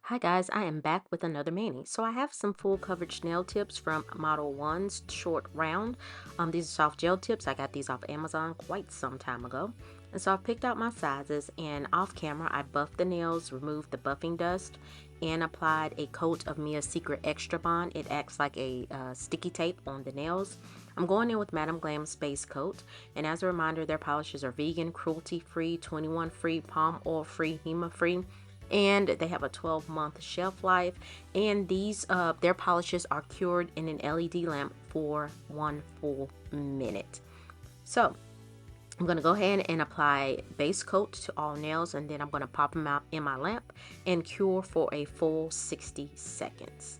Hi guys, I am back with another mani. So I have some full coverage nail tips from Model 1's Short Round. These are soft gel tips. I got these off Amazon quite some time ago. And so I picked out my sizes, and off camera I buffed the nails, removed the buffing dust, and applied a coat of Mia's Secret Extra Bond. It acts like a sticky tape on the nails. I'm going in with Madam Glam's Base Coat, and as a reminder, their polishes are vegan, cruelty-free, 21-free, palm oil-free, HEMA-free, and they have a 12-month shelf life. And these their polishes are cured in an LED lamp for 1 full minute. So I'm going to go ahead and apply base coat to all nails, and then I'm going to pop them out in my lamp and cure for a full 60 seconds.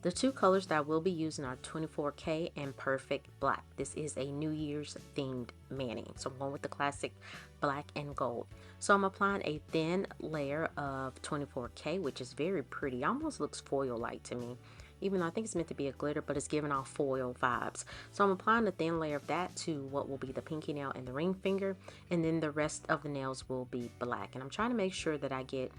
The two colors that I will be using are 24K and Perfect Black. This is a New Year's themed mani. So I'm going with the classic black and gold. So I'm applying a thin layer of 24K, which is very pretty. Almost looks foil-like to me. Even though I think it's meant to be a glitter, but it's giving off foil vibes. So I'm applying a thin layer of that to what will be the pinky nail and the ring finger. And then the rest of the nails will be black. And I'm trying to make sure that I get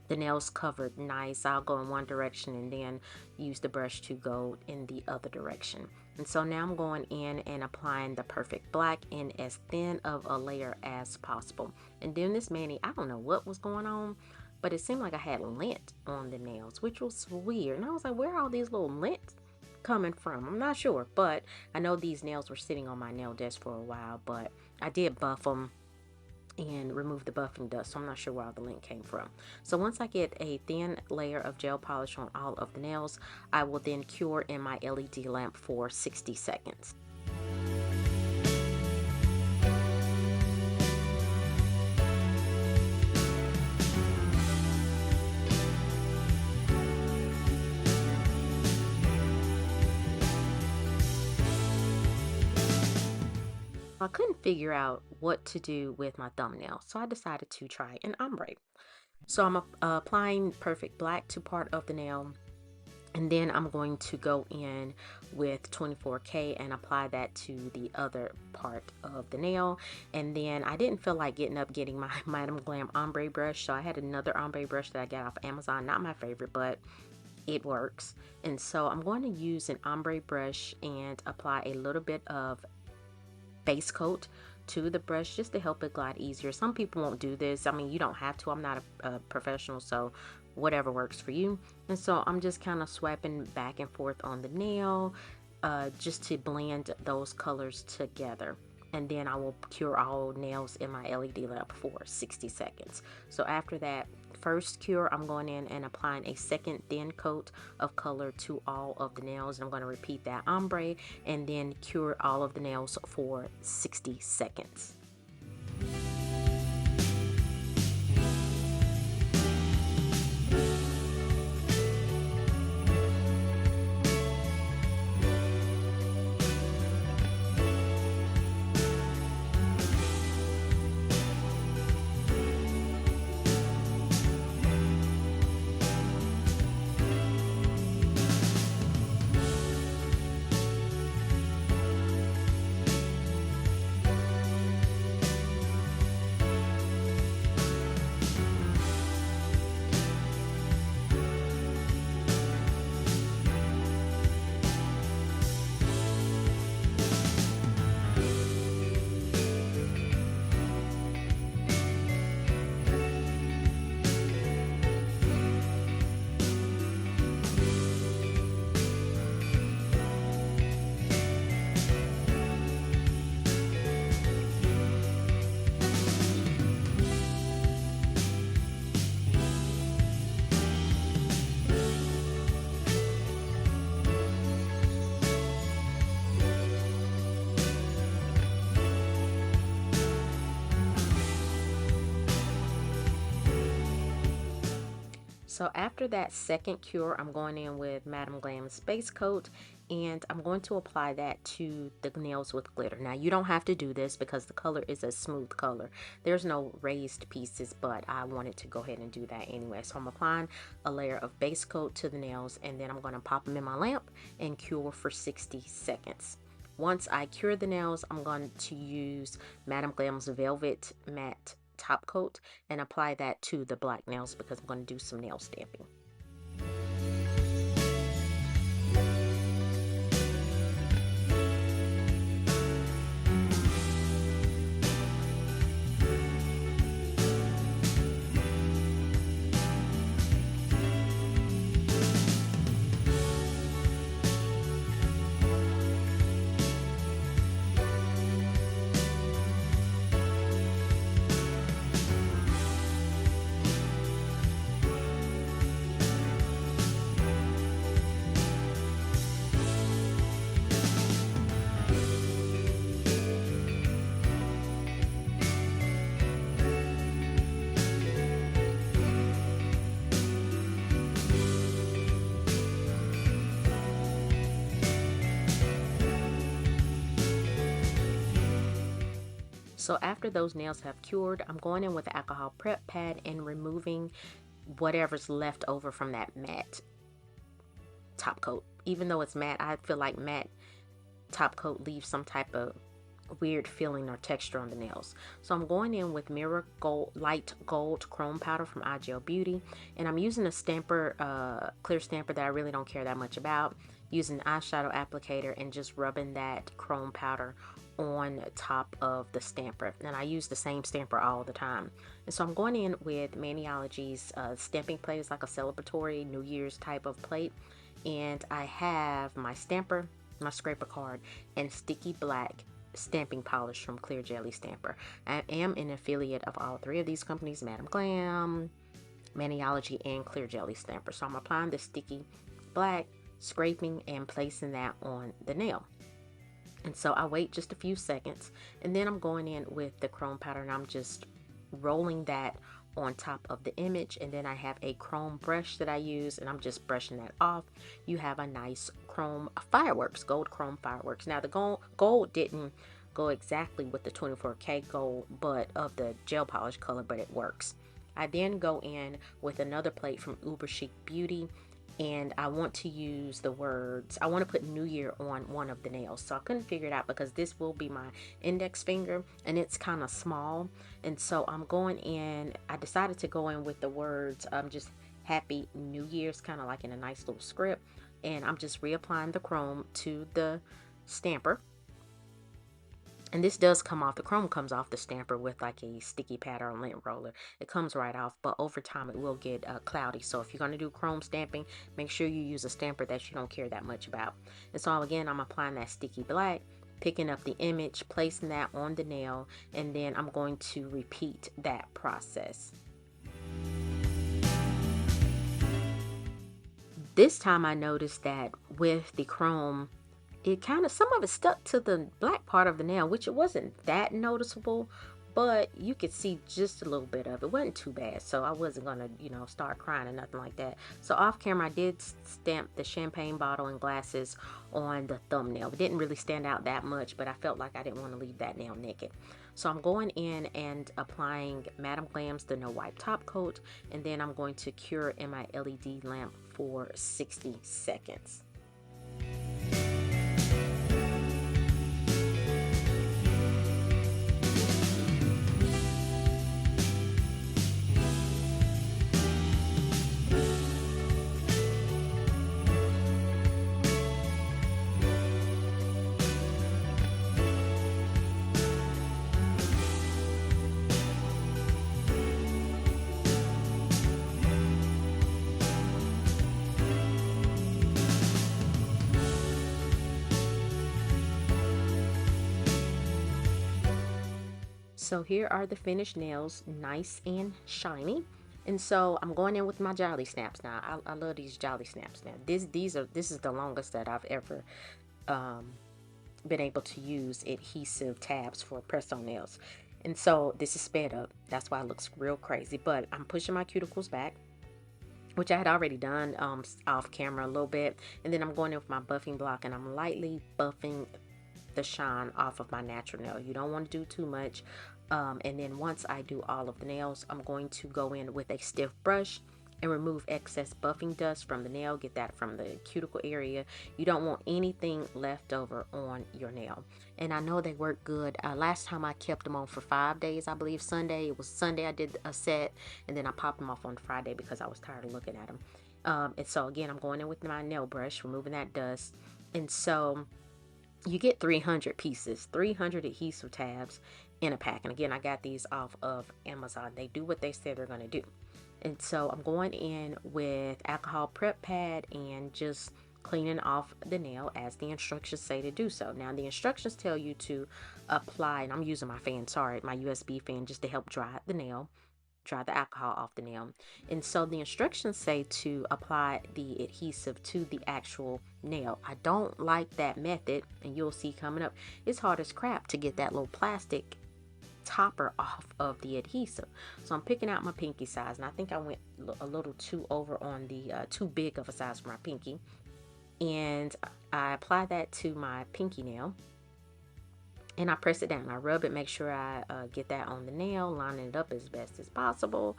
the nails covered nice. I'll go in one direction and then use the brush to go in the other direction. And so now I'm going in and applying the Perfect Black in as thin of a layer as possible. And doing this mani, I don't know what was going on, but it seemed like I had lint on the nails, which was weird. And I was like, where are all these little lint coming from? I'm not sure, but I know these nails were sitting on my nail desk for a while, but I did buff them and remove the buffing dust, so I'm not sure where all the lint came from. So once I get a thin layer of gel polish on all of the nails, I will then cure in my LED lamp for 60 seconds. I couldn't figure out what to do with my thumbnail, so I decided to try an ombre. So I'm applying Perfect Black to part of the nail, and then I'm going to go in with 24K and apply that to the other part of the nail. And then I didn't feel like getting my Madam Glam ombre brush, so I had another ombre brush that I got off Amazon. Not my favorite, but it works. And so I'm going to use an ombre brush and apply a little bit of base coat to the brush just to help it glide easier. Some people won't do this. I mean, you don't have to. I'm not a professional, so whatever works for you. And so I'm just kind of swiping back and forth on the nail just to blend those colors together. And then I will cure all nails in my LED lamp for 60 seconds. So after that first cure, I'm going in and applying a second thin coat of color to all of the nails. And I'm going to repeat that ombre and then cure all of the nails for 60 seconds. So after that second cure, I'm going in with 𝑻𝒊𝒔𝒉's base coat, and I'm going to apply that to the nails with glitter. Now you don't have to do this because the color is a smooth color. There's no raised pieces, but I wanted to go ahead and do that anyway. So I'm applying a layer of base coat to the nails, and then I'm going to pop them in my lamp and cure for 60 seconds. Once I cure the nails, I'm going to use 𝒊𝒔𝒉's Velvet Matte Top Coat and apply that to the black nails because I'm going to do some nail stamping. So after those nails have cured, I'm going in with the alcohol prep pad and removing whatever's left over from that matte top coat. Even though it's matte, I feel like matte top coat leaves some type of weird feeling or texture on the nails. So I'm going in with Mirror Gold Light Gold Chrome Powder from iGel, and I'm using a stamper, clear stamper that I really don't care that much about, using eyeshadow applicator and just rubbing that chrome powder on top of the stamper. And I use the same stamper all the time. And so I'm going in with Maniology's stamping plate. It's like a celebratory New Year's type of plate, and I have my stamper, my scraper card, and sticky black stamping polish from Clear Jelly Stamper. I am an affiliate of all three of these companies, 𝒊𝒔𝒉, Maniology, and Clear Jelly Stamper. So I'm applying the sticky black, scraping and placing that on the nail. And so I wait just a few seconds, and then I'm going in with the chrome powder, and I'm just rolling that on top of the image. And then I have a chrome brush that I use, and I'm just brushing that off. You have a nice chrome fireworks, gold chrome fireworks. Now the gold didn't go exactly with the 24K gold, but of the gel polish color, but it works. I then go in with another plate from Uber Chic Beauty, and I want to use the words, I want to put New Year on one of the nails. So I couldn't figure it out because this will be my index finger and it's kind of small. And so I'm going in, I decided to go in with the words, just Happy New Year's, kind of like in a nice little script. And I'm just reapplying the chrome to the stamper. And this does come off, the chrome comes off the stamper with like a sticky pad or a lint roller. It comes right off, but over time it will get cloudy. So if you're going to do chrome stamping, make sure you use a stamper that you don't care that much about. And so again, I'm applying that sticky black, picking up the image, placing that on the nail, and then I'm going to repeat that process. This time I noticed that with the chrome, it kind of, some of it stuck to the black part of the nail, which it wasn't that noticeable, but you could see just a little bit of it. It wasn't too bad, so I wasn't gonna, start crying or nothing like that. So off camera, I did stamp the champagne bottle and glasses on the thumbnail. It didn't really stand out that much, but I felt like I didn't want to leave that nail naked. So I'm going in and applying 𝒊𝒔𝒉's the No Wipe Top Coat, and then I'm going to cure in my LED lamp for 60 seconds. So here are the finished nails, nice and shiny. And so I'm going in with my Jolly Snaps now. I love these Jolly Snaps now. This is the longest that I've ever been able to use adhesive tabs for press-on nails. And so this is sped up. That's why it looks real crazy. But I'm pushing my cuticles back. which I had already done off camera a little bit. And then I'm going in with my buffing block and I'm lightly buffing the shine off of my natural nail. You don't want to do too much. And then once I do all of the nails, I'm going to go in with a stiff brush and remove excess buffing dust from the nail. Get that from the cuticle area. You don't want anything left over on your nail. And I know they work good. Last time I kept them on for 5 days, I believe Sunday. It was Sunday I did a set, and then I popped them off on Friday because I was tired of looking at them. And so again, I'm going in with my nail brush, removing that dust. And so you get 300 pieces, 300 adhesive tabs in a pack. And again, I got these off of Amazon. They do what they say they're going to do. And so I'm going in with alcohol prep pad and just cleaning off the nail as the instructions say to do so. Now the instructions tell you to apply, and I'm using my fan, sorry, my USB fan, just to help dry the nail, dry the alcohol off the nail. And so the instructions say to apply the adhesive to the actual nail. I don't like that method, and you'll see coming up, it's hard as crap to get that little plastic topper off of the adhesive. So I'm picking out my pinky size, and I think I went a little too over on the too big of a size for my pinky, and I apply that to my pinky nail and I press it down. I rub it, make sure I get that on the nail, lining it up as best as possible.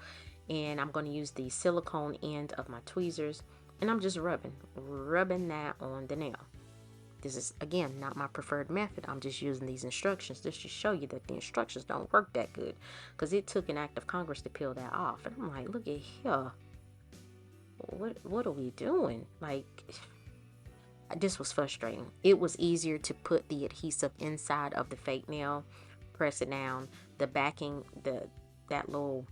And I'm going to use the silicone end of my tweezers, and I'm just rubbing that on the nail. This is, again, not my preferred method. I'm just using these instructions just to show you that the instructions don't work that good, because it took an act of Congress to peel that off. And I'm like, look at here. What are we doing? Like, this was frustrating. It was easier to put the adhesive inside of the fake nail, press it down. The backing, that little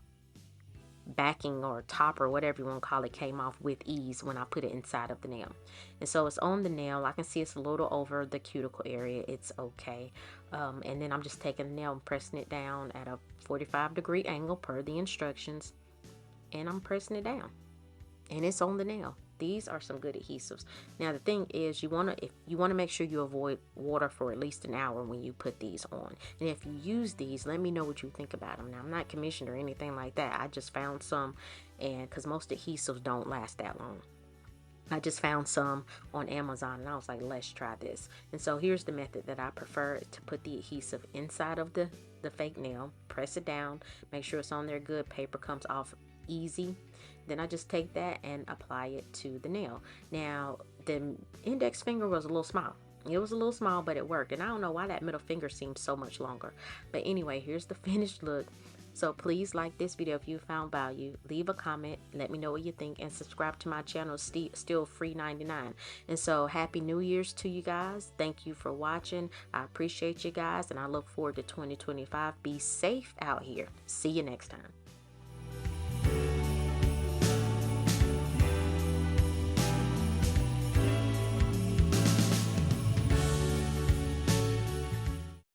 backing or top or whatever you want to call it, came off with ease when I put it inside of the nail. And so it's on the nail. I can see it's a little over the cuticle area. It's okay. And then I'm just taking the nail and pressing it down at a 45-degree angle per the instructions, and I'm pressing it down, and it's on the nail. These are some good adhesives. Now the thing is, you want to make sure you avoid water for at least an hour when you put these on. And if you use these, let me know what you think about them. Now I'm not commissioned or anything like that. I just found some, and because most adhesives don't last that long, I just found some on Amazon, and I was like, let's try this. And so here's the method that I prefer: to put the adhesive inside of the fake nail, press it down, make sure it's on there good, paper comes off easy. Then I just take that and apply it to the nail. Now the index finger was a little small. It was a little small, but it worked. And I don't know why that middle finger seems so much longer. But anyway, here's the finished look. So please like this video if you found value. Leave a comment, let me know what you think, and subscribe to my channel. Still free 99. And so happy New Year's to you guys. Thank you for watching. I appreciate you guys, and I look forward to 2025. Be safe out here. See you next time.